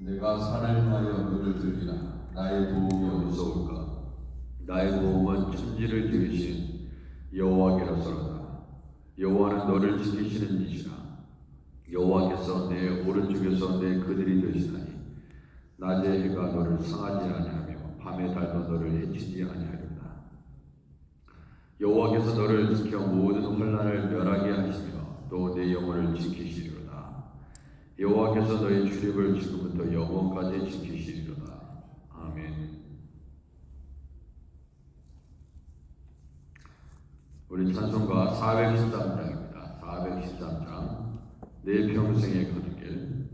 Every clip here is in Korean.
내가 산을 향하여 눈을 들리나 나의 도움이 어디서 올까? 나의 도움은 천지를 지으신 여호와께로서로다. 여호와는 너를 지키시는 이시라. 여호와께서 내 오른쪽에서 내 그늘이 되시나니 낮에 해가 너를 상하지 아니하며 밤에 달도 너를 해치지 아니하리로다. 여호와께서 너를 지켜 모든 환난을 멸하게 하시며 또 내 영혼을 지키시리로다. 여호와께서 너의 출입을 지금부터 영원까지 지키시리로다. 아멘. 우리 찬송가 413장입니다. 413장 내 평생에 가는 길.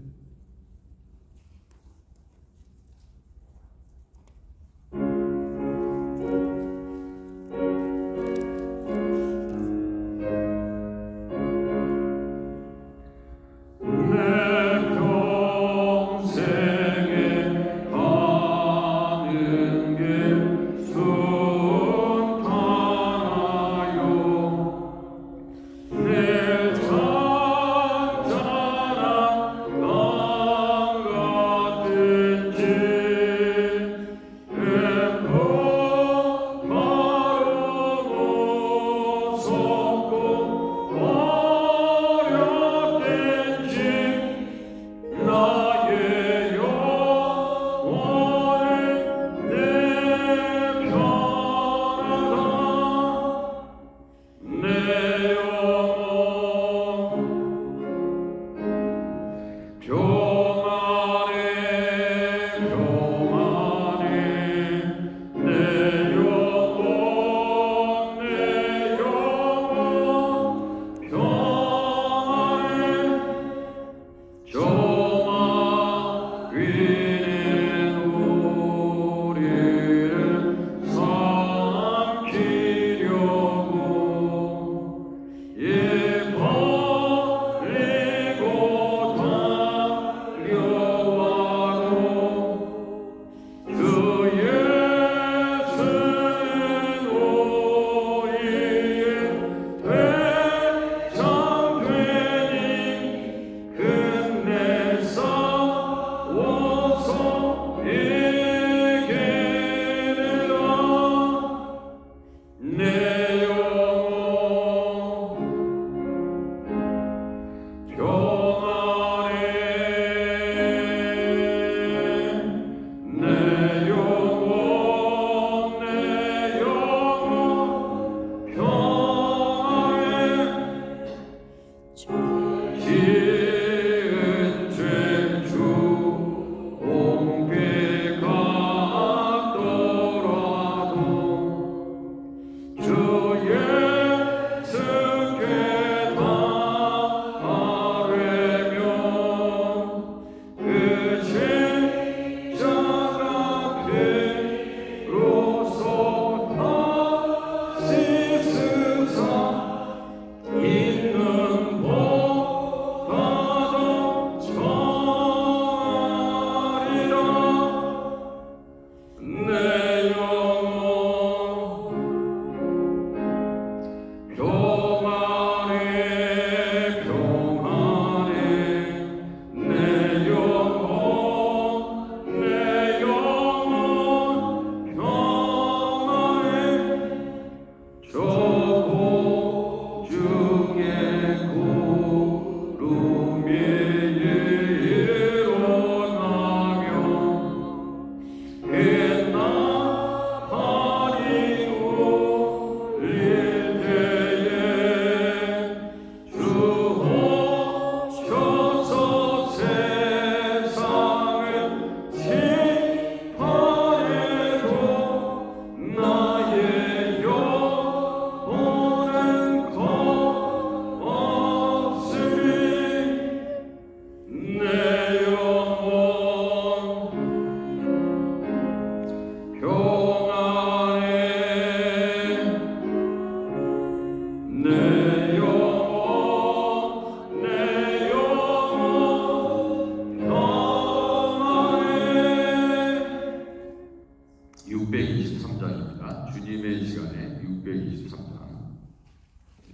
주님의 시간에 623장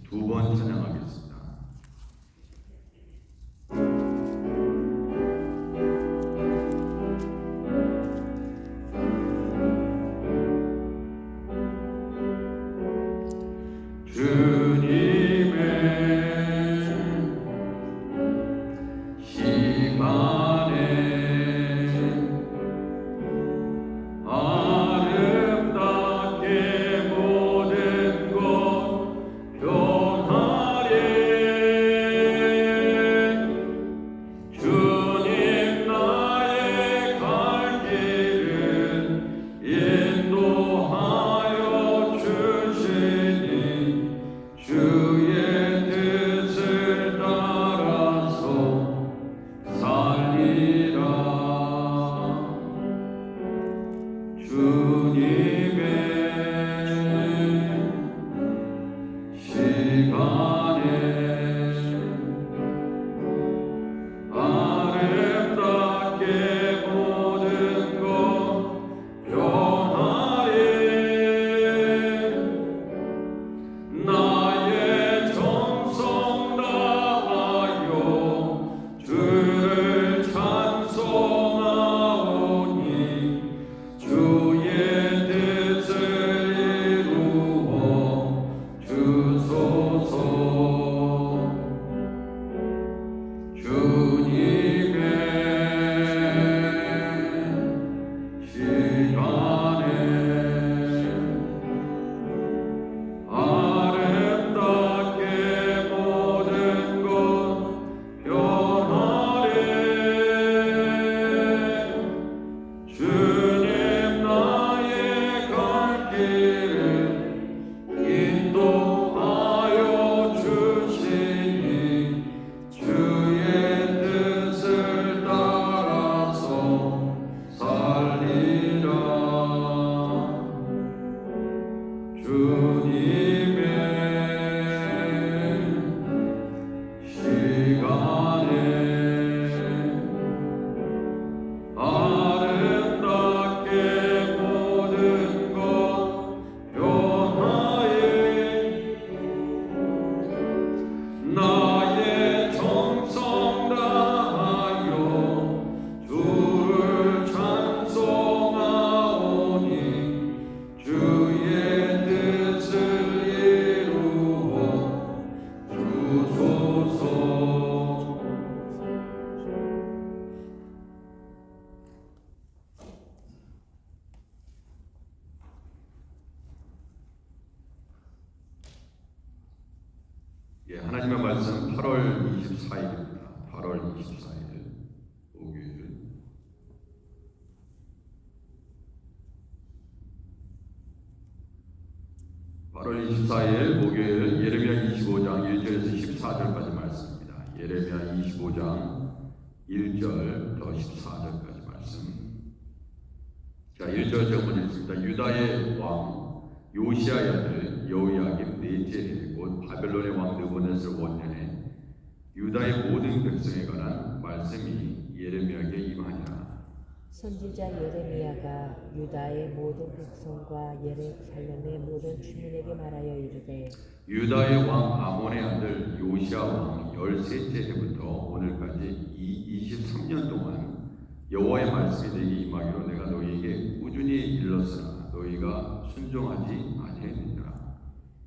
두 번 찬양하겠습니다. 24일입니다. 8월 24일 목요일. (8월 24일) 목요일 예레미야 25장 1절에서 14절까지 말씀입니다. 예레미야 25장 1절부터 14절까지 말씀. 자, 1절 제가 먼저 읽습니다. 유다의 왕 요시아의 아들 여호야김 넷째 해 곧 바벨론의 왕 느부갓네살 원년에 유다의 모든 백성에 관한 말씀이 예레미야에게 임하니라. 선지자 예레미야가 유다의 모든 백성과 예루살렘의 모든 주민에게 말하여 이르되 유다의 왕 아몬의 아들 요시아 왕 13째 해부터 오늘까지 이 23년 동안 여호와의 말씀이 내게 임하기로 내가 너희에게 꾸준히 일렀으나 너희가 순종하지 아니하였느니라.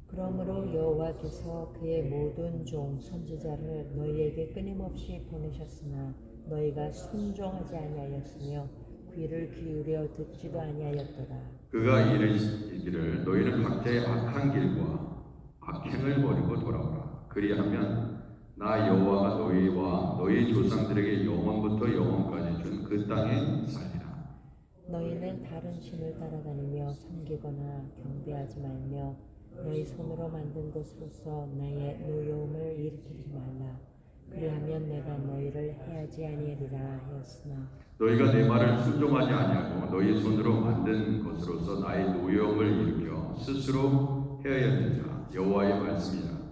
그러므로 여호와께서 그의 모든 종 선지자를 너희에게 끊임없이 보내셨으나 너희가 순종하지 아니하였으며 귀를 기울여 듣지도 아니하였더라. 그가 이르시기를 너희는 각자의 악한 길과 악행을 버리고 돌아오라. 그리하면 나 여호와가 너희와 너희 조상들에게 영원부터 영원까지 준 그 땅에 살리라. 너희는 다른 신을 따라다니며 섬기거나 경배하지 말며 너희 손으로 만든 것으로서 나의 노여움을 일으키지 말라. 그리하면 내가 너희를 해하지 아니하리라 하였으나 너희가 내 말을 순종하지 아니하고 너희 손으로 만든 것으로서 나의 노여움을 일으켜 스스로 헤아렸느니라. 여호와의 말씀이라.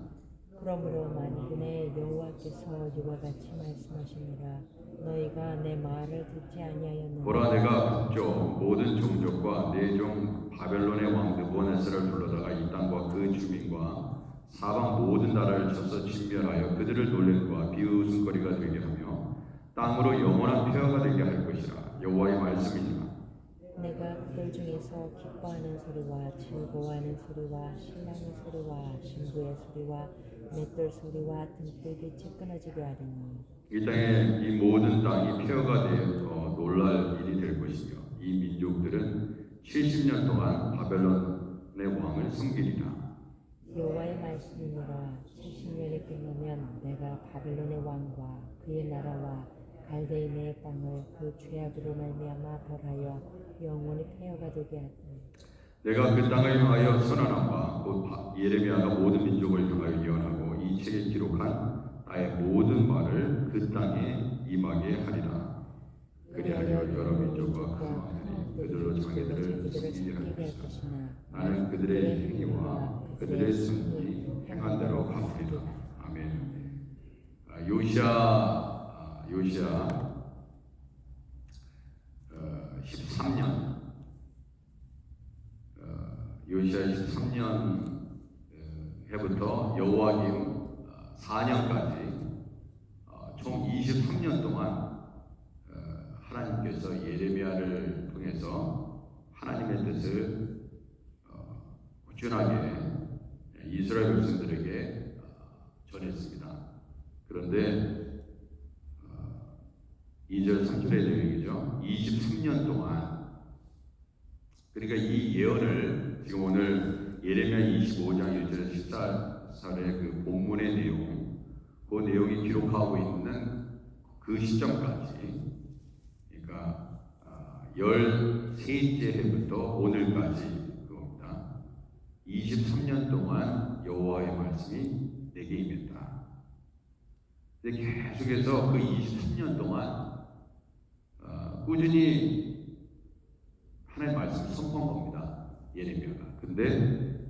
그러므로 만군의 여호와께서 이와 같이 말씀하시니라. 너희가 내 말을 듣지 아니하였느냐. 보라, 내가 북쪽 모든 종족과 내 종 바벨론의 왕 느부갓네살을 불러다가 이 땅과 그 주민과 사방 모든 나라를 쳐서 진멸하여 그들을 놀램과 비웃음거리가 되게 하며 땅으로 영원한 폐허가 되게 할 것이라. 여호와의 말씀이니라. 내가 그들 중에서 기뻐하는 소리와 즐거워하는 소리와 신랑의 소리와 신부의 소리와 맷돌 소리와 등불빛이 끊어지게 하리니 이 땅에 이 모든 땅이 폐허가 되어 놀랄 일이 될 것이며 이 민족들은 70년 동안 바벨론의 왕을 섬기리라. 여호와의 말씀이니라. 70년이 끝나면 내가 바벨론의 왕과 그의 나라와 갈대인의 땅을 그 죄악으로 말미암아 벌하여 영원히 폐허가 되게 하리니 내가 그 땅을 향하여 선언한 바 곧 예레미야가 모든 민족을 향하여 예언하고 이 책에 기록한 나의 모든 말을 그 땅에 임하게 하리라. 그리하여 여러 민족과 큰 왕들이 그들로 자기들을 섬기게 할 것이라. 나는 그들의 행위와 그들의 승리 행한 대로 갚으리라. 아멘. 요시아 13년 요시아 13년 해부터 여호와김 4년까지 총 23년 동안 하나님께서 예레미야를 통해서 하나님의 뜻을 꾸준하게 이스라엘 백성들에게 전했습니다. 그런데 2절 3절의 내용이죠. 23년 동안, 그러니까 이 예언을 지금 오늘 예레미야 25장 1절에서 14절의 그 본문의 내용, 그 내용이 기록하고 있는 그 시점까지, 그러니까 13째 해부터 오늘까지 그겁니다. 23년 동안 여호와의 말씀이 내게 임했다. 근데 계속해서 그 23년 동안 꾸준히 하나님의 말씀을 선포한 겁니다. 예레미야가. 근데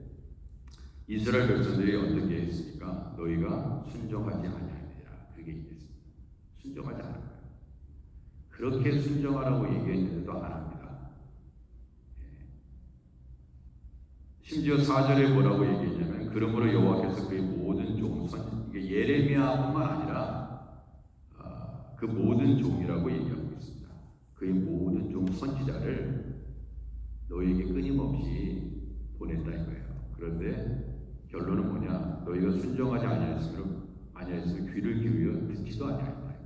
이스라엘 백성들이 어떻게 했습니까? 너희가 순종하지 아니하리라. 그렇게 얘기했습니다. 순종하지 않을 거예요. 그렇게 순종하라고 얘기했는데도 안 합니다. 심지어 4절에 뭐라고 얘기했냐면 그러므로 여호와께서 그의 모든 종 이게 예레미야뿐만 아니라 그 모든 종이라고 얘기하고 있습니다. 그의 모든 종 선지자를 너희에게 끊임없이 보냈다 이거예요. 그런데 결론은 뭐냐? 너희가 순종하지 아니하였으면 귀를 기울여 듣지도 아니하였다 이거예요.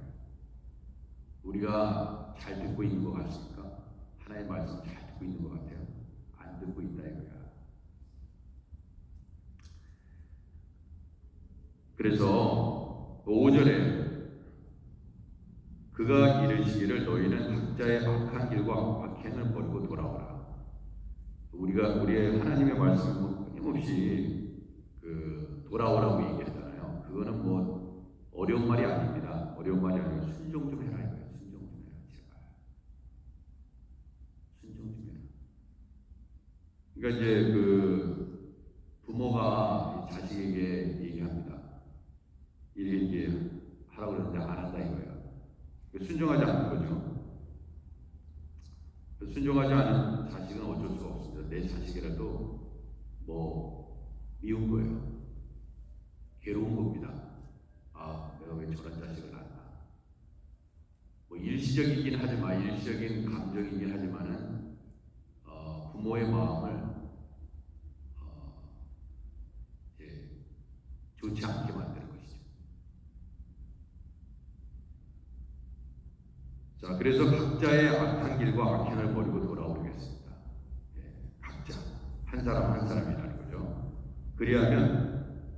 우리가 잘 듣고 있는 것 같습니까? 하나님의 말씀 잘 듣고 있는 것 같아요? 안 듣고 있다 이거야. 그래서 5절에 그가 이르시기를 너희는 각자의 악한 길과 악행을 버리고 돌아오라. 우리의 하나님의 말씀은 끊임없이 돌아오라고 얘기하잖아요. 그거는 뭐 어려운 말이 아닙니다. 어려운 말이 아니고 순종 좀 해라 이거예요. 순종 좀 해라 제발. 순종 좀 해라. 그러니까 이제 부모가 자식에게 얘기합니다. 이렇게 하라고 그러는데 안 한다 이거예요. 순종하지 않는 거죠. 순종하지 않은 자식은 어쩔 수가 없습니다. 내 자식이라도 뭐 미운 거예요. 괴로운 겁니다. 아, 내가 왜 저런 자식을 낳았나. 뭐 일시적이긴 하지만 일시적인 감정이긴 하지만은 부모의 마음을 좋지 않게 만드는 것이죠. 자, 그래서 각자의 악한 길과 악행을 버리고 돌아오겠습니다. 각자 한 사람 한 사람이라는 거죠. 그리하면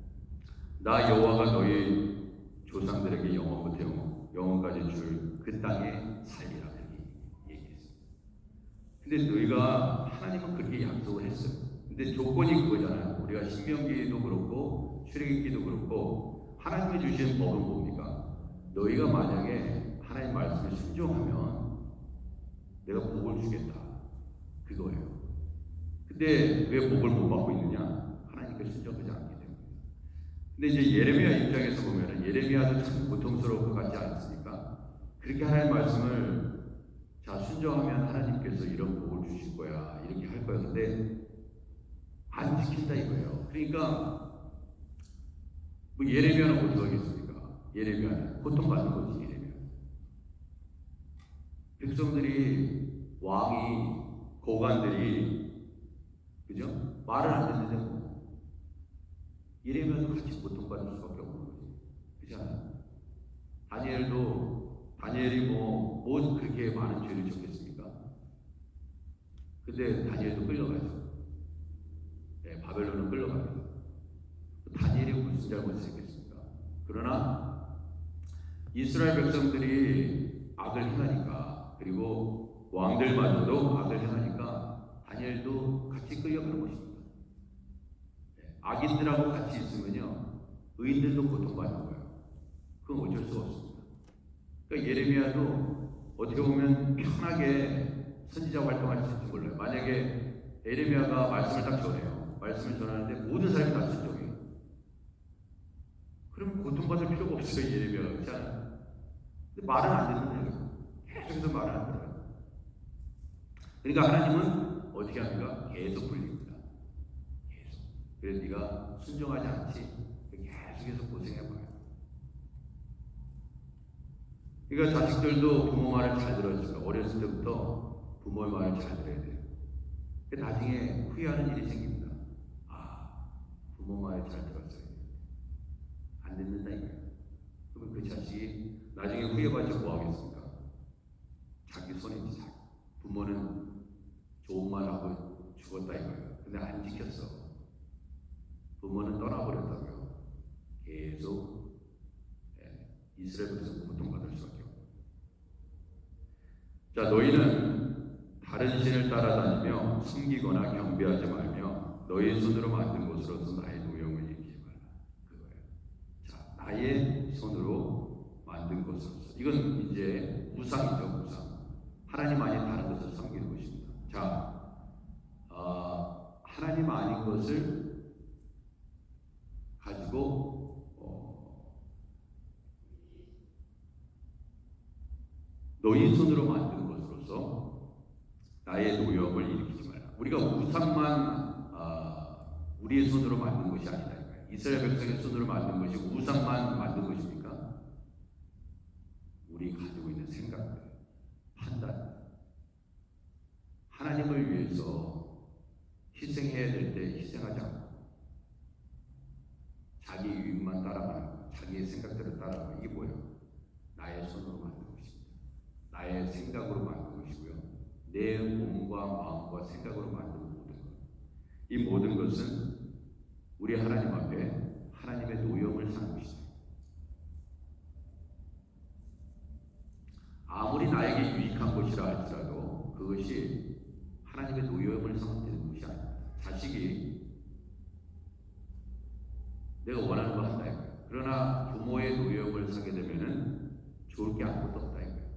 나 여호와가 너희 조상들에게 영원부터 영원까지 줄 그 땅에 살리라 이렇게 얘기했습니다. 근데 너희가 하나님은 그렇게 약속을 했어요. 근데 조건이 그거잖아요. 우리가 신명기도 그렇고 출애굽기도 그렇고 하나님이 주신 법은 뭡니까? 너희가 만약에 하나님 말씀에 순종하면 내가 복을 주겠다. 그거예요. 근데 왜 복을 못 받고 있느냐? 하나님께 순종하지 않기 때문에. 근데 이제 예레미야 입장에서 보면은 예레미야도 참 고통스러울 것 같지 않습니까? 그렇게 하나님 말씀을 자 순종하면 하나님께서 이런 복을 주실 거야 이렇게 할 거야. 근데 안 지킨다 이거예요. 그러니까 뭐 예레미야는 어떻게 하겠습니까? 예레미야는 고통받는 거지. 예레미야 백성들이 왕이 고관들이 그죠? 말을 안 듣는데 뭐 예레미야도 같이 고통받을 수밖에 없는 거지. 그렇잖아요. 다니엘이 뭐 그렇게 많은 죄를 졌겠습니까? 근데 다니엘도 끌려가죠. 바벨론은 끌려갑니다. 다니엘이 무슨 잘못을 했겠습니까? 그러나 이스라엘 백성들이 악을 행하니까 그리고 왕들마저도 악을 행하니까 다니엘도 같이 끌려가는 것입니다. 악인들하고 같이 있으면요 의인들도 고통받는 거예요. 그건 어쩔 수 없습니다. 그러니까 예레미야도 어떻게 보면 편하게 선지자 활동할 수 있을지 몰라요. 만약에 예레미야가 말씀을 딱 전해요. 말씀을 전하는데 모든 사람이 다 순종해요. 그럼 고통받을 필요가 없어요. 예레미야가 그렇지 않아요? 근데 말은 안 듣는 거예요. 계속해서 말을 안 들어요. 그러니까 하나님은 어떻게 합니까? 계속 불립니다. 계속. 그래서 네가 순종하지 않지? 계속해서 고생해봐요. 그러니까 자식들도 부모 말을 잘 들어야죠. 어렸을 때부터 부모의 말을 잘 들어야 돼요. 나중에 후회하는 일이 생깁니다. 아, 부모 말 잘 들었어요. 안 듣는다 이거예요. 그러면 그 자식이 나중에 후회받지 뭐 하겠습니까? 자기 손이지. 부모는 좋은 말 하고 죽었다 이거예요. 근데 안 지켰어. 부모는 떠나버렸다고요. 계속 이스라엘 백성 고통받을 수밖에 없고. 자, 너희는 다른 신을 따라다니며 숨기거나 경배하지 말며 너희 손으로 만든 것으로서 나의 노형을 일으키지 말라. 그거예요. 자, 나의 손으로 만든 것으로서. 이건 이제 우상이죠, 우상. 하나님 아닌 다른 것을 섬기는 것입니다. 자, 하나님 아닌 것을 가지고 너희 손으로 만든 것으로서 나의 노역을 일으키지 말라. 우리가 우상만 우리의 손으로 만든 것이 아니다. 이스라엘 백성의 손으로 만든 것이 우상만 만든 것입니까? 우리 가지고 있는 생각들, 판단, 하나님을 위해서 희생해야 될 때 희생하지 않고 자기 유익만 따라가는, 자기의 생각대로 따라가는, 이게 뭐예요? 나의 손으로 만든 것입니다. 나의 생각으로 만든 것이고요. 내 몸과 마음과 생각으로 만든 모든 것. 이 모든 것은 우리 하나님 앞에 하나님의 노염을 사는 것이죠. 아무리 나에게 유익한 것이라 할지라도 그것이 하나님의 노여움을 삼으면 되는 것이 아닙니다. 자식이 내가 원하는 거 한다 이거예요. 그러나 부모의 노여움을 사게 되면은 좋을 게 아무것도 없다 이거예요.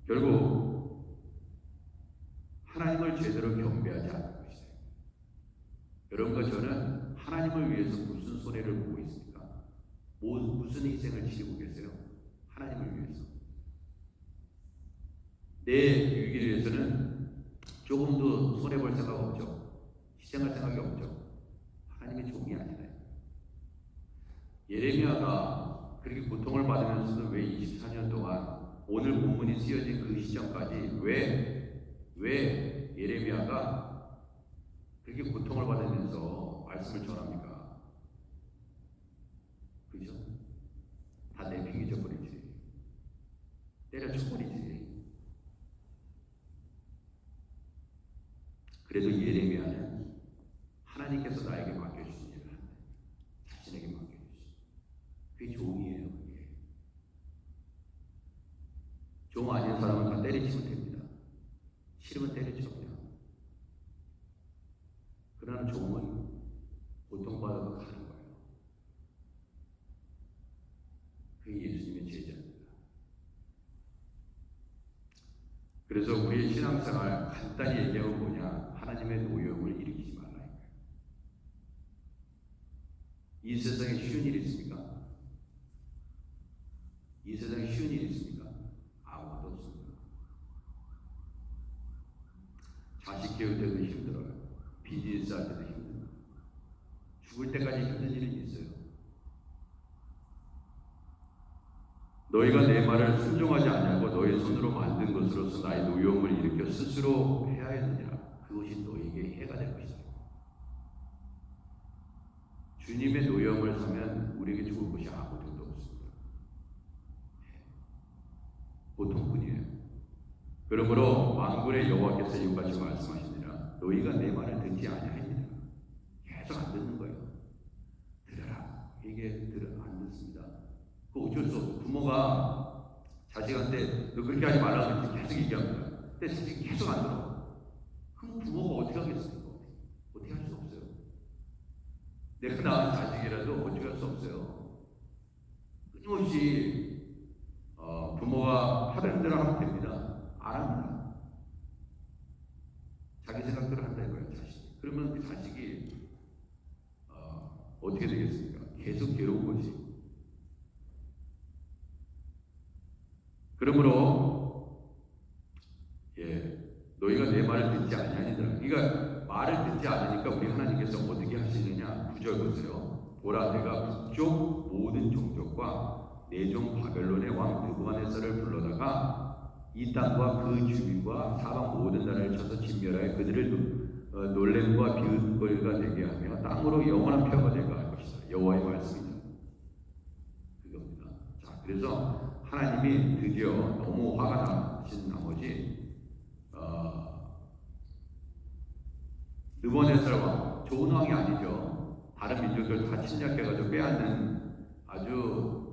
결국 하나님을 제대로 경배하지 않는 것이죠. 여러분과 저는 하나님을 위해서 무슨 손해를 보고 있습니까? 무슨 희생을 치르고 계세요? 하나님을 위해서. 내 유익을 위해서는 조금도 손해볼 생각 없죠. 희생할 생각이 없죠. 하나님의 종이 아니라. 예레미야가 그렇게 고통을 받으면서도 왜 24년 동안 오늘 본문이 쓰여진 그 시점까지 왜 예레미야가 그렇게 고통을 받으면서 말씀을 전합니까? 그죠? 다 내팽개쳐 버리지. 때려쳐 버리지. 그래도 예레미야는 하나님께서 나에게 맡겨주신 일을 한다. 자신에게 맡겨주신. 그게 종이에요. 그게. 종 아닌 사람은 다 때리치면 됩니다. 싫으면 때려쳐 그냥. 그러나 종은 고통받아도 가는 거예요. 그게 예수님의 제자입니다. 그래서 우리의 신앙생활 간단히 얘기하면 뭐냐? 하나님의 노여움을 일으키지 말라. 이 세상에 쉬운 일이 있습니까? 이 세상에 쉬운 일이 있습니까? 아무것도 없습니다. 자식 키울 때도 힘들어요. 비즈니스 할 때도 힘들어요. 죽을 때까지 힘든 일은 있어요. 너희가 내 말을 순종하지 않냐고 너희 손으로 만든 것으로서 나의 노여움을 일으켜 스스로 해야 했느니라. 그것이 너희에게 해가 될 것이다. 주님의 노여움을 사면 우리에게 좋을 것이 아무것도 없습니다. 고통뿐이에요. 그러므로 만군의 여호와께서 이같이 말씀하시니라. 너희가 내 말을 듣지 아니하니라. 계속 안 듣는 거예요. 들어라. 이게 안 듣습니다. 그 어쩔 수 없어. 부모가 자식한테 너 그렇게 하지 말라고 계속 얘기합니다. 근데 자식이 계속 안 들어. 그럼 부모가 어떻게 하겠습니까? 어떻게 할 수 없어요. 내가 낳은 자식이라도 어떻게 할 수 없어요. 끊임없이 부모가 하는 대로 하면 됩니다. 안 합니다. 자기 생각대로 한다 이거예요. 자식. 그러면 그 자식이 어떻게 되겠습니까? 계속 괴로운 거지. 그러므로 너희가 내 말을 듣지 아니하니라. 그러니까 말을 듣지 않으니까 우리 하나님께서 어떻게 하시느냐? 9절 보세요. 보라 내가 북쪽 모든 종족과 내 종 바벨론의 왕 느부갓네살을 불러다가 이 땅과 그 주민과 사방 모든 나라를 쳐서 진멸하여 그들을 놀램과 비웃거리가 되게 하며 땅으로 영원한 표가 되게 할 것이다. 여호와의 말씀이다. 그겁니다. 자, 그래서 하나님이 드디어 너무 화가 나신 나머지 느부갓네살 왕, 좋은 왕이 아니죠. 다른 민족들 다 침략해가지고 빼앗는 아주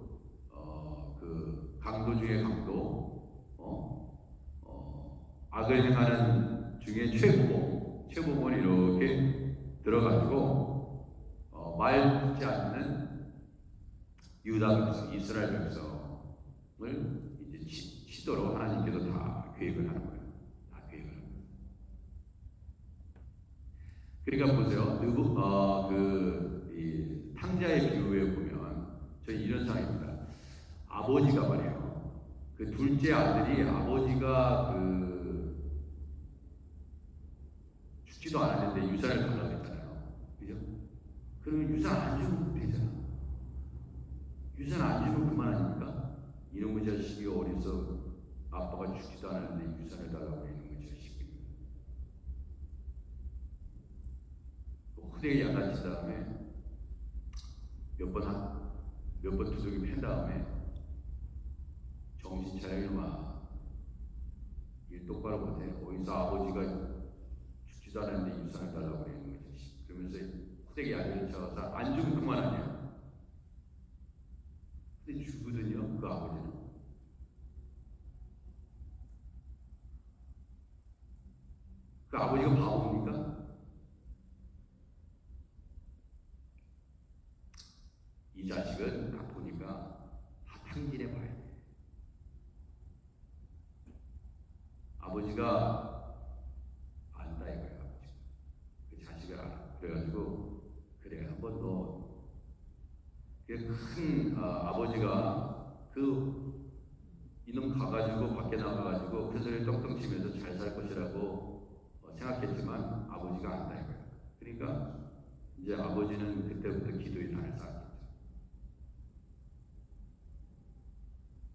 그 강도 중에 강도, 악을 행하는 중에 최고봉을 이렇게 들어가지고 말 듣지 않는 유다 백성, 이스라엘 백성을 이제 치도록 하나님께서 다 계획을 하는 거예요. 다 계획을 하는 거예요. 그러니까 보세요. 이 탕자의 비유에 보면 저희 이런 상황입니다. 아버지가 말이에요. 그 둘째 아들이 아버지가 죽지도 않았는데 유산을 달라고 했잖아요. 그죠? 그러면 유산 안 주면 되잖아. 유산 안 주면 그만 아닙니까? 이놈의 자식이 어려서 아빠가 죽지도 않았는데 유산을 달라고 이놈의 자식이. 후대에 양아친 다음에 몇 번 두들겨 팬 다음에 정신 차려 이놈아. 일 똑바로 못해. 어디서 아버지가 죽지도 않았는데 유산을 달라고 그래 이놈의 자식. 그러면서 후대에 양아를 쳐서 안 주면 그만 아니야. 근데 근데 주거든요, 그 아버지는. 그 아버지가 바보입니까? 이 자식은 나쁘니까 다 탕진해 봐야 돼. 아버지가 안다 이거야. 아버지가. 그 자식을 알아. 그래가지고 그래 한번 너 큰 아버지가 그 이놈 가가지고 밖에 나가가지고 그 소리 떵떵 치면서 잘 살 것이라고 생각했지만 아버지가 안다 이거야. 그러니까 이제 아버지는 그때부터 기도의 단을 쌓았겠죠.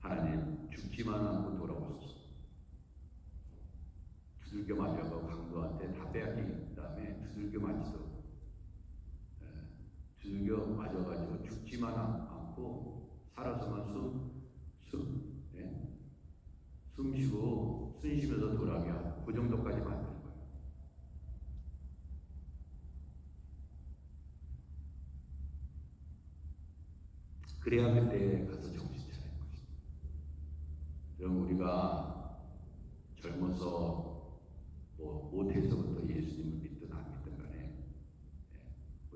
하나님 죽지만 않고 돌아오소서. 두들겨 맞아서 강도한테 다 빼앗긴 다음에 두들겨 맞지도 두들겨 맞아가지고 죽지만 않고 살아서만 숨 쉬고 숨 쉬면서 돌아오게 하고 그 정도까지 만드는 거예요. 그래야 그때 가서 정신 차리는 것입니다. 그럼 우리가 젊어서 모태에서부터 예수님을 믿든 안 믿든 간에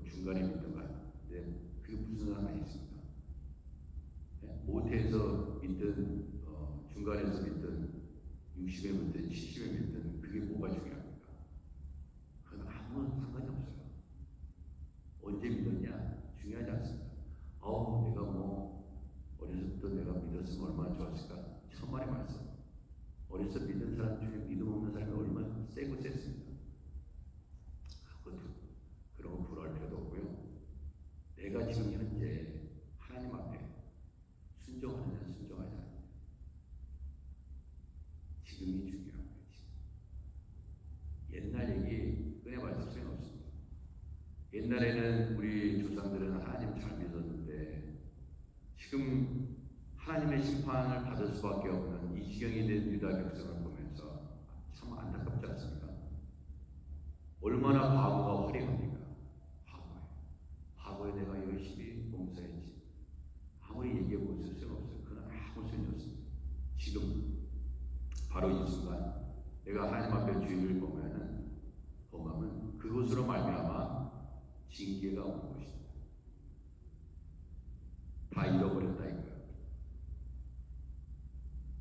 중간에 믿든 간에 그게 무슨 상관이 있습니까? 모태에서 믿든 중간에서 믿든 60에 믿든 70에 믿든 그게 뭐가 중요합니까? 그건 아무 상관이 없어요. 언제 믿었냐? 중요하지 않습니다. 내가 어렸을 때 내가 믿었으면 얼마나 좋았을까? 천만의 말씀. 어렸을 때 믿은 사람 중에 믿음 없는 사람이 얼마나 세고 셌습니다. 그런 거 불안할 필요도 없고요. 내가 지금 현재 하나님 앞에 순종하느냐 순종하지 않느냐 지금이 중요한 거예요. 옛날 얘기 꺼내봐도 소용없습니다. 옛날에는 우리 조상들은 하나님 잘 믿었는데 지금 하나님의 심판을 받을 수밖에 없는 이 지경이 된 유다 백성을 보면서 참 안타깝지 않습니까? 얼마나 과거가 화려합니까? 과거에 내가 열심히 봉사했지. 아무리 얘기해 보실 수는 없어요. 그건 아무 소용이 없습니다. 지금 바로 이 순간 내가 하나님 앞에 주의를 범하면 그것으로 말미암아 징계가 오는 것입니다. 다 잃어버렸다 이거예요.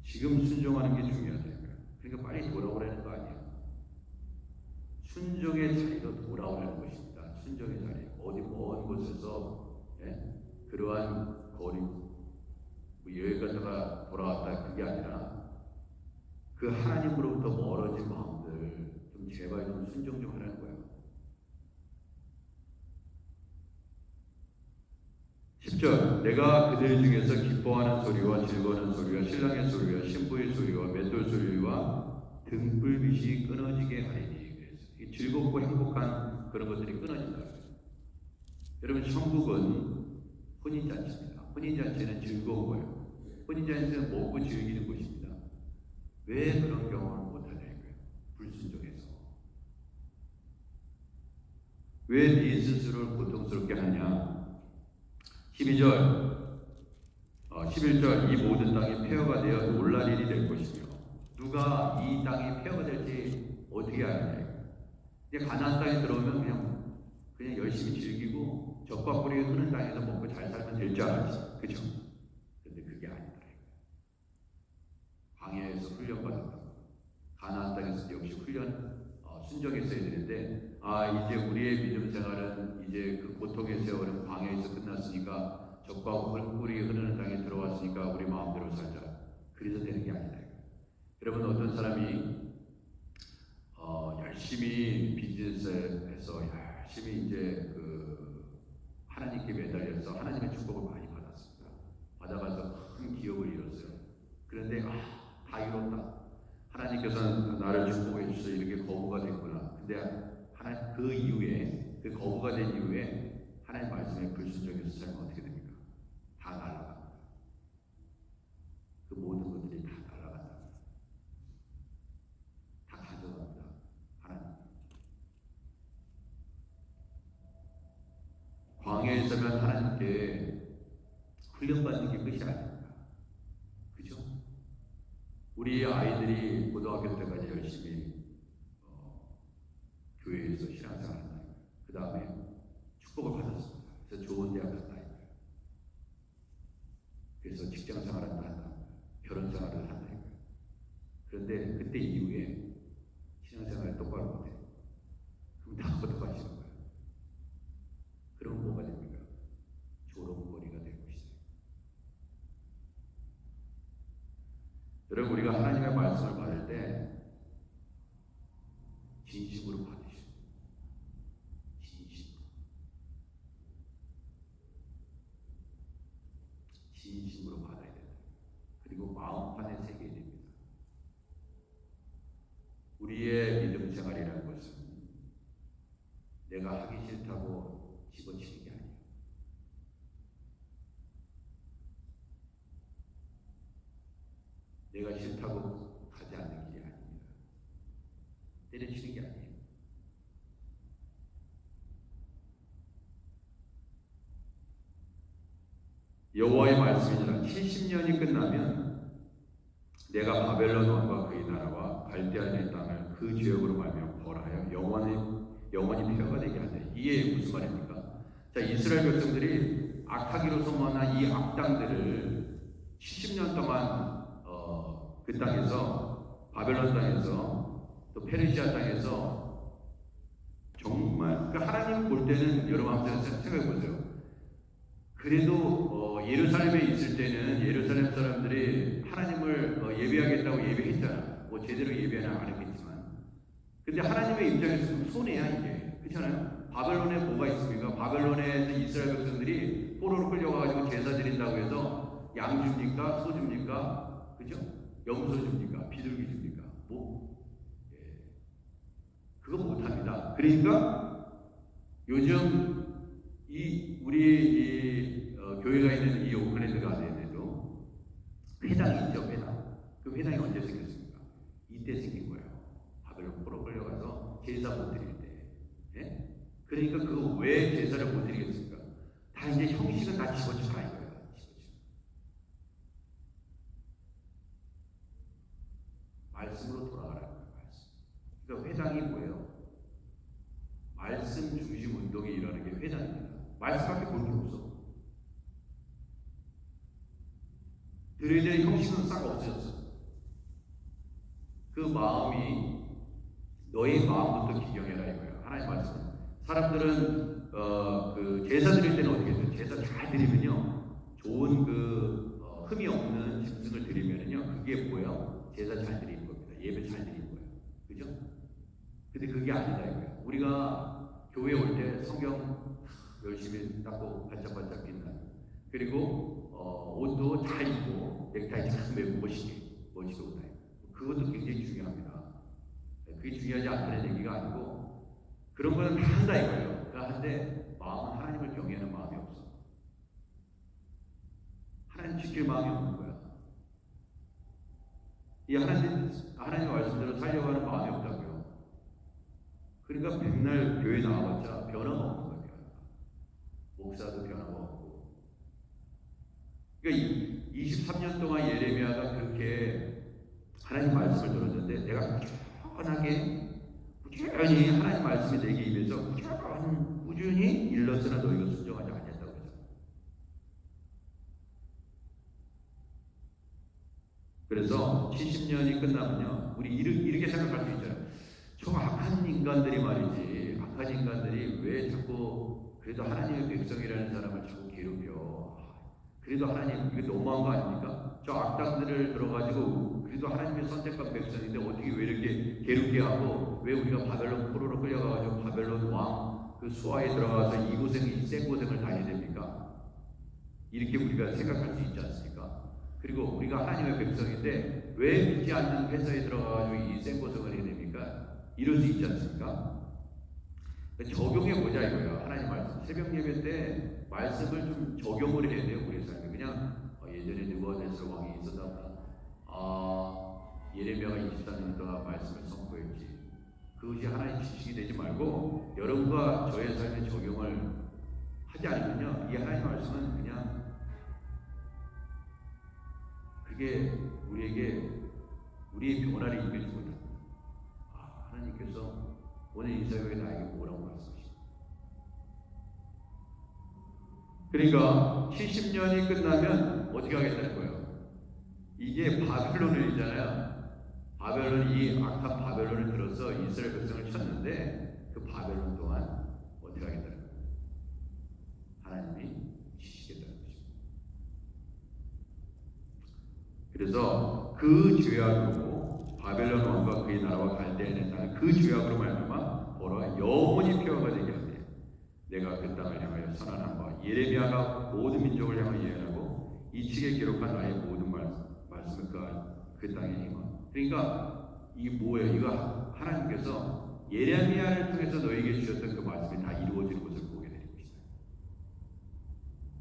지금 순종하는 게 중요하다 이거예요. 그러니까 빨리 돌아오라는 거 아니에요. 순종의 자리로 돌아오라는 것입니다. 순종의 자리. 어디 먼 곳에서 그러한 거리 여기 갔다가 돌아왔다 그게 아니라 그 하나님으로부터 멀어진 마음들 좀 제발 좀 순종 좀 하라는 거예요. 10절 내가 그들 중에서 기뻐하는 소리와 즐거워하는 소리와 신랑의 소리와 신부의 소리와 맷돌 소리와 등불빛이 끊어지게 하리니 그래서 즐겁고 행복한 그런 것들이 끊어진다. 여러분 천국은 혼인잔치입니다. 혼인잔치는 즐거운 거예요. 혼인잔치는 먹고 즐기는 곳입니다. 왜 그런 경험을 못하냐고요. 불순종해서. 왜 네 스스로를 고통스럽게 하냐. 12절 11절 이 모든 땅이 폐허가 되어 놀랄 일이 될 것이며 누가 이 땅이 폐허가 될지 어떻게 아느냐. 이제 가나안 땅에 들어오면 그냥 열심히 즐기고 젖과 꿀이 흐르는 땅에서 먹고 잘 살면 될 줄 알았지. 그죠? 근데 그게 아니더라. 광야에서 훈련받았다. 가나안 땅에서 역시 순종했어야 되는데 이제 우리의 믿음 생활은 이제 그 고통의 세월은 광야에서 끝났으니까 젖과 꿀이 흐르는 땅에 들어왔으니까 우리 마음대로 살자. 그래서 되는 게 아니다. 여러분 어떤 사람이 열심히 비즈니스에서 열심히 이제 하나님께 매달려서 하나님의 축복을 많이 받았습니다. 받아가서 큰 기업을 이뤘어요. 그런데 다 이뤘다. 하나님께서는 나를 축복해 주셔서 이렇게 거부가 됐구나. 근데 그 이후에 그 거부가 된 이후에 하나님 말씀에 불순종해서 살면 어떻게 됩니까? 다 날아갑니다. 그 모든 것들이 다 날아간다. 다 가져갑니다. 하나님. 광야에 있으면 하나님께 훈련받는 게 있는 것이 아닙니다. 그죠? 우리 아이들이 고등학교 때까지 열심히 교회에서 신앙생활을 한다. 그 다음에 축복을 받았습니다. 그래서 좋은 대학 갔다. 그래서 직장생활을 한다. 결혼생활을 한다. 그런데 그때 이후에 신앙생활을 똑바로 못해요. 그럼 다 어떡하시는 거예요? 그럼 뭐가 됩니까? 조롱거리가 되고 있어요. 여러분, 우리가 하나님의 말씀을 받을 때 진심으로 받으시고, 진심으로 받아야 된다. 그리고 마음판에 새겨야 됩니다. 우리의 믿음 생활이라는 것은 내가 하기 싫다고 집어치는 게 아니에요. 내가 싫다고 가지 않는 길이 아닙니다. 때려치는 게 아니에요. 여호와의 말씀이니라. 70년이 끝나면 내가 바벨론 왕과 그의 나라와 갈대아인의 땅을 그 죄악으로 말미암아 벌하여 영원히 폐허가 되게 하되. 이게 무슨 말입니까? 자, 이스라엘 백성들이 악하기로 소문난 이 악당들을 70년 동안 그 땅에서, 바벨론 땅에서, 또 페르시아 땅에서 정말, 그러니까 하나님 볼 때는, 여러분 한번 생각해 보세요. 그래도 예루살렘에 있을 때는 예루살렘 사람들이 하나님을 예배하겠다고 예배했잖아. 뭐 제대로 예배는 안 했겠지만, 근데 하나님의 입장에서는 손해야 이게. 그렇잖아요. 바벨론에 뭐가 있습니까? 바벨론에서 이스라엘 백성들이 포로로 끌려가가지고 제사 드린다고 해서 양 줍니까? 소 줍니까? 그죠? 염소 줍니까? 비둘기 줍니까? 뭐? 예. 그거 못합니다. 그러니까 요즘 우리 교회가 있는 이 오클랜드 가든에도 회당이 있죠. 그 회당이 언제 생겼습니까? 이때 생긴 거예요. 바벨론 포로 끌려가서 제사 못 드릴 때. 예? 그러니까 그거 왜 제사를 못 드리겠습니까? 다 이제 형식은 다 집어쳐라 이거예요. 말씀으로 돌아가라는 거예요. 말씀. 그러니까 회당이 뭐예요? 말씀 중심 운동이 일어나는 게 회당입니다. 말씀밖에 볼 게 없어. 드려야 될 형식은 싹 없어졌어. 그 마음이 너의 마음부터 기경해라 이거예요. 하나님 말씀. 사람들은 그 제사 드릴 때는 어떻게 해요? 제사 잘 드리면요, 좋은 흠이 없는 짐승을 드리면은요, 그게 뭐예요? 제사 잘 드리는 겁니다. 예배 잘 드리는 거예요. 그죠? 근데 그게 아니다 이거예요. 우리가 교회 올 때 성경 열심히 닦고 반짝반짝 빛나는, 그리고 옷도 잘 입고 넥타이 잘 매고 멋지게 옷 입고, 그것도 굉장히 중요합니다. 그게 중요하지 않다는 얘기가 아니고, 그런 거는 다 한다 이거예요. 한데 마음은 하나님을 경외하는 마음이 없어. 하나님 지킬 마음이 없는 거야. 이 하나님 말씀대로 살려고 하는 마음이 없다고요. 그러니까 맨날 교회 나와봤자 변화가 없는 거예요. 목사도 변화가 없고. 그러니까 23년 동안 예레미야가 그렇게 하나님 말씀을 들었는데, 내가 꾸준히 하나님 말씀이 내게 임해서 꾸준히 일렀으나 너희가 순종하지 않았다고 그러죠. 그래서 70년이 끝나면요, 우리 이렇게 생각할 수 있잖아요. 저 악한 인간들이 말이지, 악한 인간들이 왜 자꾸 그래도 하나님의 백성이라는 사람을 자꾸 괴롭혀. 그래도 하나님, 이게 너무한 거 아닙니까? 저 악당들을 들어가지고 그래도 하나님의 선택한 백성인데 어떻게 왜 이렇게 괴롭게 하고, 왜 우리가 바벨론 포로로 끌려가가지고 바벨론 왕 그 수하에 들어가서 이 생고생을 다녀야 됩니까? 이렇게 우리가 생각할 수 있지 않습니까? 그리고 우리가 하나님의 백성인데 왜 믿지 않는 회사에 들어가가지고 이 생고생을 해야 됩니까? 이럴 수 있지 않습니까? 적용해 보자 이거예요. 하나님 말씀. 새벽 예배 때 말씀을 좀 적용을 해야 돼요. 우리 삶에. 그냥 예전에 느부갓네살 왕이 있었다면 예레미야가 24년 동안 말씀을 선포했지, 그것이 하나의 지식이 되지 말고 여러분과 저의 삶에 적용을 하지 않으면요, 이 하나님 말씀은 그냥 그게 우리에게 우리의 변화를 이끌어주고 있다. 하나님께서 오늘 이 새벽에 나에게 뭐라고 말씀하십니까? 그러니까 70년이 끝나면 어떻게 하겠다는 거예요? 이게 바벨론이잖아요. 바벨론이 악한 바벨론을 들어서 이스라엘 백성을 쳤는데 그 바벨론 또한 어떻게 하겠다는 거예요? 하나님이 치시겠다는 것입니다. 그래서 그 죄악으로 바벨론 왕과 그의 나라와 갈대아인의 땅 그 죄악으로 말미암아 벌어 영원히 폐허가 되게 하되 내가 그 땅을 향하여 선언한 바 예레미야가 모든 민족을 향하여 예언하고 이 책에 기록한 나의 모든 말씀을 그 땅에 행하. 그러니까 이 뭐예요? 이거 하나님께서 예레미야를 통해서 너에게 주셨던 그 말씀이 다 이루어지는 것을 보게 되는 것이다.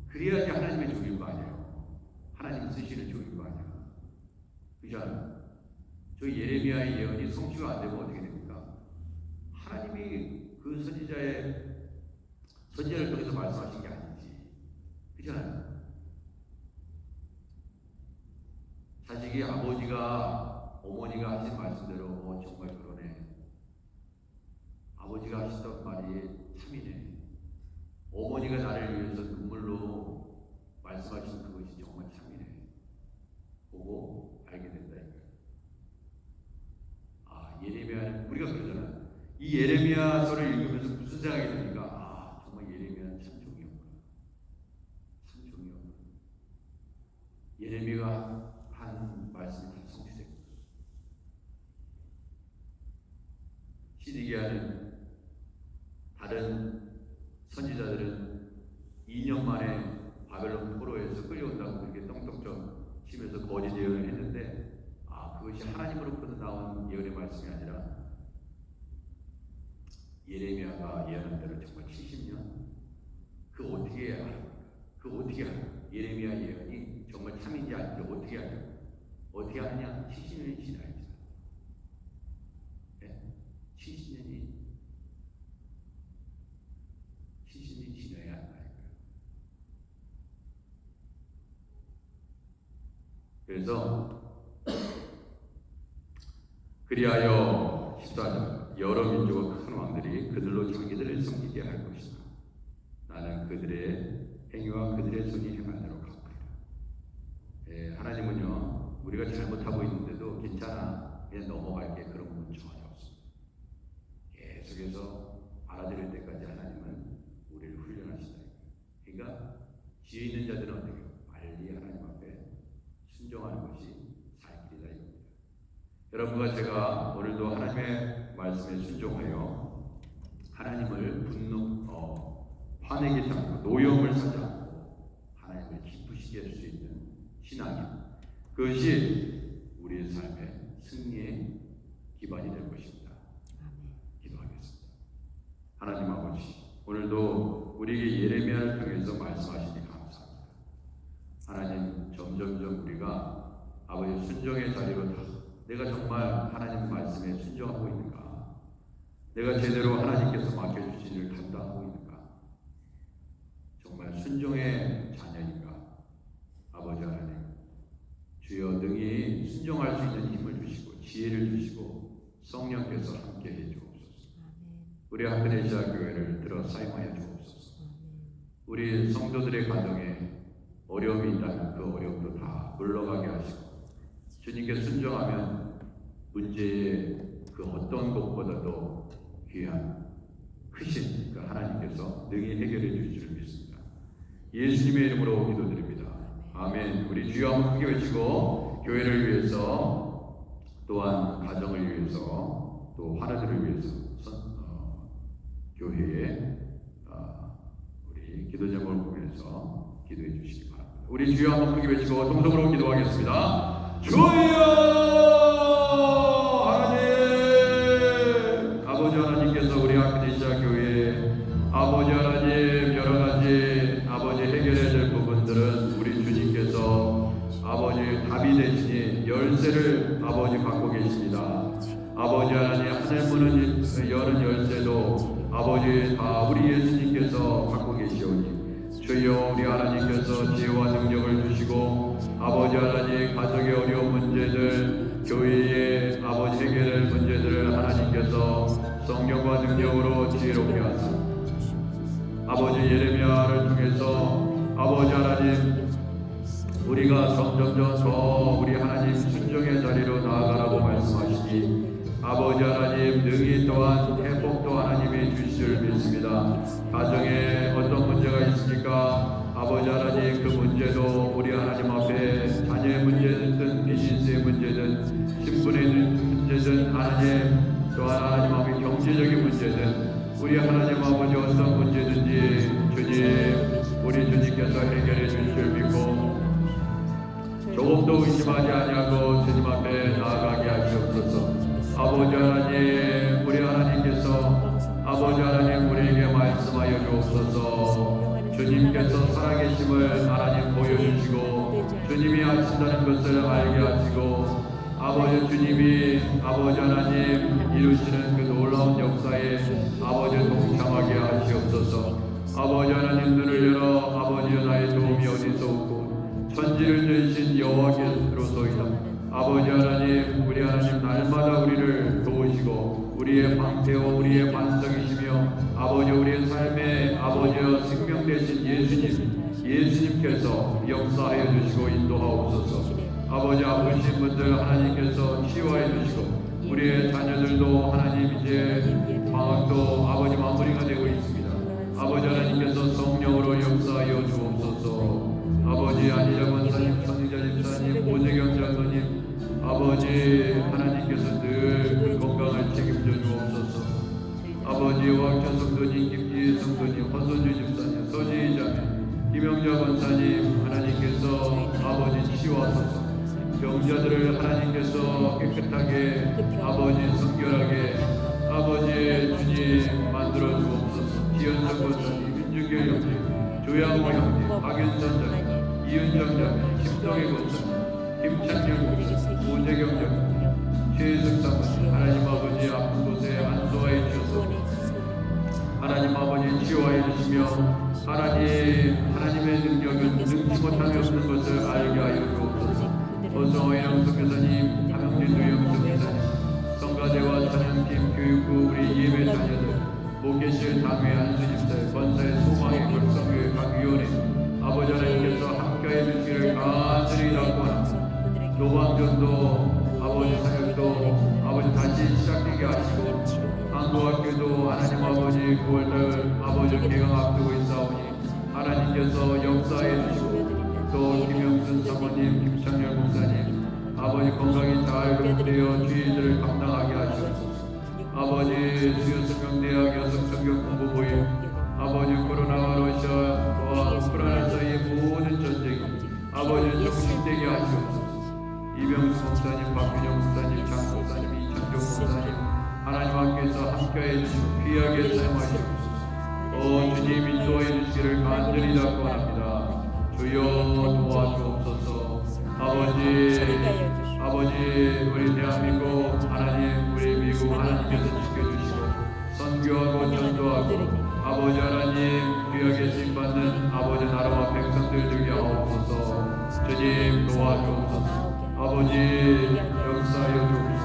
그래야지 하나님의 종인 거 아니에요. 하나님 쓰시는 종인 거 아니에요. 그렇잖아요. 저 예레미야의 예언이 성취가 안 되면 어떻게 됩니까? 하나님이 그 선지자를 통해서 말씀하신 게 아니지. 그렇잖아요. 자식이 아버지가 어머니가 하신 말씀대로 정말 그러네. 아버지가 하시던 말이 참이네. 어머니가 나를 위해서 눈물로 말씀하신 그것이 정말 참이네. 보고 알게 된다. 예레미야는 우리가 그러잖아요. 이 예레미야서를 읽으면서 무슨 생각이 듭니까? 정말 예레미야는 참 종이었구나. 참 종이었구나. 예레미야가 한 말씀이 다 성취됐구나. 시드기야는 다른 선지자들은 2년 만에 바벨론 포로에서 끌려온다고 그렇게 떵떵쩍 치면서 거짓 예언을 했는데 그것이 하나님으로부터 나온 예언의 말씀이 아니라 예레미야가 예언한 대로 정말 70년 그 어떻게 알아요? 그 어떻게 알아요? 예레미야 예언이 정말 참인지 아닌지 어떻게 알아요? 어떻게 하느냐? 70년이 지나야죠. 네? 70년이 지나야 한다니까요. 그래서 그리하여 14절 여러 민족과 큰 왕들이 그들로 자기들을 섬기게 할 것이다. 나는 그들의 행위와 그들의 손이 행한 대로 갚으리라. 하나님은요 우리가 잘못하고 있는데도 괜찮아 그냥 넘어갈게 그런 건 전혀 없습니다. 계속해서 알아들을 때까지 하나님은 우리를 훈련하신다. 그러니까 지혜 있는 자들은 어떻게 해요? 빨리 하나님 앞에 순종하는 것이 살길이다 이겁니다. 여러분과 제가 오늘도 하나님의 말씀에 순종하여 하나님을 화내게 하지 않고 노여움을 사지 않고 하나님을 기쁘시게 할 수 있는 신앙이 그것이 우리의 삶의 승리의 기반이 될 것입니다. 기도하겠습니다. 하나님 아버지 오늘도 우리에게 예레미야를 통해서 말씀하시니 감사합니다. 하나님 점점점 우리가 아버지 순종의 자리로 다 내가 정말 하나님 말씀에 순종하고 있는가? 내가 제대로 하나님께서 맡겨주신 일을 감당하고 있는가? 정말 순종의 자녀인가? 아버지 하나님 주여 능히 순종할 수 있는 힘을 주시고 지혜를 주시고 성령께서 함께 해주옵소서. 우리 하크네시아 교회를 들어 사용하여 주옵소서. 우리 성도들의 가정에 어려움이 있다면 그 어려움도 다 물러가게 하시고 주님께 순종하면 문제의 그 어떤 것보다도 귀한 크신 그 하나님께서 능히 해결해 주실 줄 믿습니다. 예수님의 이름으로 기도드립니다. 아멘. 우리 주여 한번 크게 외치고 교회를 위해서 또한 가정을 위해서 또 하나님을 위해서 교회에 우리 기도 제목을 보면서 기도해 주시기 바랍니다. 우리 주여 한번 크게 외치고 동성으로 기도하겠습니다. 주여 하나님 아버지 하나님께서 우리 하크네시아 교회에 아버지 하나님 여러가지 아버지 해결해야 될 부분들은 우리 주님께서 아버지 답이 되시니 열쇠를 아버지 갖고 계십니다. 아버지 하나님 하늘문은 여는 열쇠도 아버지 다 우리 예수님께서 갖고 계시오니 주여 우리 하나님께서 지혜와 능력을 주시고 아버지 아버지 하나님 가족의 어려운 문제들, 교회의 아버지 해결할 문제들을 하나님께서 성령과 능력으로 지혜롭게 하사 아버지 예레미야를 통해서 아버지 하나님 우리가 점점점 더 우리 하나님 순종의 자리로 나아가라고 말씀하시니 아버지 하나님 능히 또한 회복도 하나님이 주실 줄 믿습니다. 가정에 어떤 문제가 있습니까? 아버지 하나님 그 문제도 우리 하나님 앞에 자녀의 문제든 비즈니스의 문제든 신분의 문제든 하나님 또한 하나님 앞에 경제적인 문제든 우리 하나님 아버지 어떤 문제든지 주님 우리 주님께서 해결해 주실 줄 믿고 조금도 의심하지 아니하고 주님 앞에 나아가게 하시옵소서. 아버지 하나님 우리 하나님께서 아버지 하나님 우리에게 말씀하여 주옵소서. 주님께서 살아계심을 하나님 보여주시고 주님이 하신다는 것을 알게 하시고 아버지 주님이 아버지 하나님 이루시는 그 놀라운 역사에 아버지 동참하게 하시옵소서. 아버지 하나님 눈을 열어 아버지 나의 도움이 어디서 없고 천지를 지으신 여호와께로소이다. 아버지 하나님 우리 하나님 날마다 우리를 도우시고 우리의 방패와 우리의 반석이시며 아버지 우리의 삶의 아버지여 생명 되신 예수님께서 역사하여 주시고 인도하옵소서. 아버지 아프신 분들 하나님께서 치유하여 주시고 우리의 자녀들도 하나님 이제 방학도 아버지 마무리가 되고 있습니다. 아버지 하나님께서 성령으로 역사하여 주옵소서. 아버지 안희자 권사님, 선희자 집사님, 오재경 장로님 아버지 하나님께서 늘 건강을 책임져 주옵소서. 아버지 왕천 성도님, 김지혜 성도님, 허선주 집사님, 서지희 자매, 김영자 권사님 하나님께서 아버지 치유하소서. 병자들을 하나님께서 깨끗하게 아버지 성결하게 아버지 주님 만들어 주옵소서. 지연성 권사님, 윤중결 형제, 조양호 형제, 박윤선 자매, 이은정 자매, 김동희 권사님, 김찬열 권사님, 오재경 자매, 최승 사모님 하나님 아버지 아픈 곳에 안수하여 주셔서 하나님 아버지 치유하여 주시며 하나님의 능력은 능치 못함이 없는 것을 알게 하여 주옵소서. 어성의 영숙교사님, 함영진 누영숙교사님, 성가대와 찬양팀, 교육부 우리 예배 자녀들, 목회실 당회 한수집사, 권사의 소망의 결성교회 각 위원회 아버지 하나님께서 함께해 주시기를 간절히 기도합니다. 노방전도 아버지 사역도 아버지 다시 시작되게 하시고 한국학교도 하나님 아버지 9월달 아버지 개강 앞두고 있사오니 하나님께서 역사해 주시고 또 김영순 사모님, 김창렬 목사님 아버지 건강이 잘 회복되어 주의들을 감당하게 하시옵소서. 아버지 수요성경대학 여성전교 공부부임 아버지 코로나와 러시아와 우크라이나 사이의 모든 전쟁이 아버지 정식되게 하시옵소서. 이병수 목사님, 박균영 목사님, 장 목사님, 이창종 목사님 하나님 앞에서 함께해 주시고 귀하게 사용하시옵소서. 주님 인도해 주시기를 간절히 기도합니다. 주여 도와주옵소서. 아버지 우리 대한민국 하나님 우리 미국 하나님께서 지켜주시고 선교하고 전도하고 아버지 하나님 귀하게 쓰임받는 아버지 나라와 백성들 되게 하옵소서. 주님 도와주옵소서. 아버지 역사하여 주옵소서.